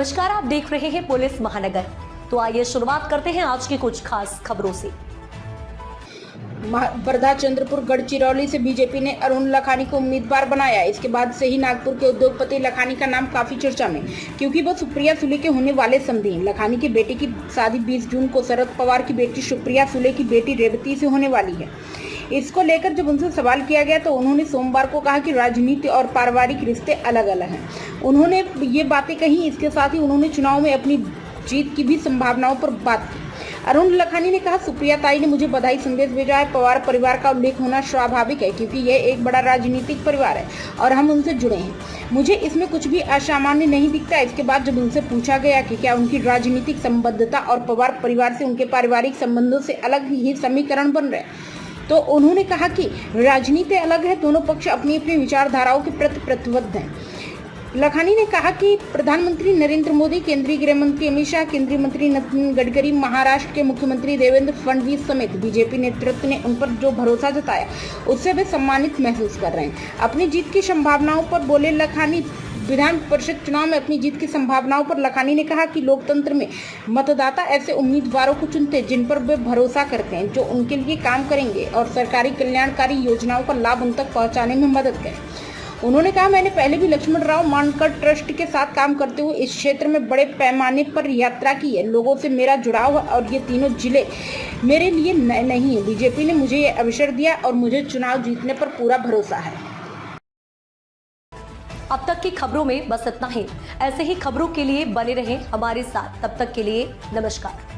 नमस्कार, आप देख रहे हैं पुलिस महानगर। तो आइए शुरुआत करते हैं आज की कुछ खास खबरों से। वर्धा चंद्रपुर गढ़चिरौली से बीजेपी ने अरुण लखानी को उम्मीदवार बनाया। इसके बाद से ही नागपुर के उद्योगपति लखानी का नाम काफी चर्चा में, क्योंकि वो सुप्रिया सुले के होने वाले समधी। लखानी के बेटे की शादी 20 जून को शरद पवार की बेटी सुप्रिया सुले की बेटी रेवती से होने वाली है। इसको लेकर जब उनसे सवाल किया गया तो उन्होंने सोमवार को कहा कि राजनीति और पारिवारिक रिश्ते अलग अलग हैं। उन्होंने ये बातें कही। इसके साथ ही उन्होंने चुनाव में अपनी जीत की भी संभावनाओं पर बात की। अरुण लखानी ने कहा, सुप्रिया ताई ने मुझे बधाई संदेश भेजा है। पवार परिवार का उल्लेख होना स्वाभाविक है, क्योंकि यह एक बड़ा राजनीतिक परिवार है और हम उनसे जुड़े हैं। मुझे इसमें कुछ भी असामान्य नहीं दिखता। इसके बाद जब उनसे पूछा गया कि क्या उनकी राजनीतिक संबद्धता और पवार परिवार से उनके पारिवारिक संबंधों से अलग ही समीकरण बन रहे, तो उन्होंने कहा कि राजनीति अलग है, दोनों पक्ष अपनी अपनी विचारधाराओं के प्रति प्रतिबद्ध हैं। लखानी ने कहा कि प्रधानमंत्री नरेंद्र मोदी, केंद्रीय गृह मंत्री अमित शाह, केंद्रीय मंत्री नितिन गडकरी, महाराष्ट्र के मुख्यमंत्री देवेंद्र फडणवीस समेत बीजेपी नेतृत्व ने उन पर जो भरोसा जताया उससे वे सम्मानित महसूस कर रहे हैं। अपनी जीत की संभावनाओं पर बोले लखानी। विधान परिषद चुनाव में अपनी जीत की संभावनाओं पर लखानी ने कहा कि लोकतंत्र में मतदाता ऐसे उम्मीदवारों को चुनते हैं जिन पर वे भरोसा करते हैं, जो उनके लिए काम करेंगे और सरकारी कल्याणकारी योजनाओं का लाभ उन तक पहुंचाने में मदद करें। उन्होंने कहा, मैंने पहले भी लक्ष्मण राव मानकर ट्रस्ट के साथ काम करते हुए इस क्षेत्र में बड़े पैमाने पर यात्रा की है। लोगों से मेरा जुड़ाव और ये तीनों जिले मेरे लिए नए नहीं है। बीजेपी ने मुझे ये अवसर दिया और मुझे चुनाव जीतने पर पूरा भरोसा है। अब तक की खबरों में बस इतना ही। ऐसे ही खबरों के लिए बने रहें हमारे साथ। तब तक के लिए नमस्कार।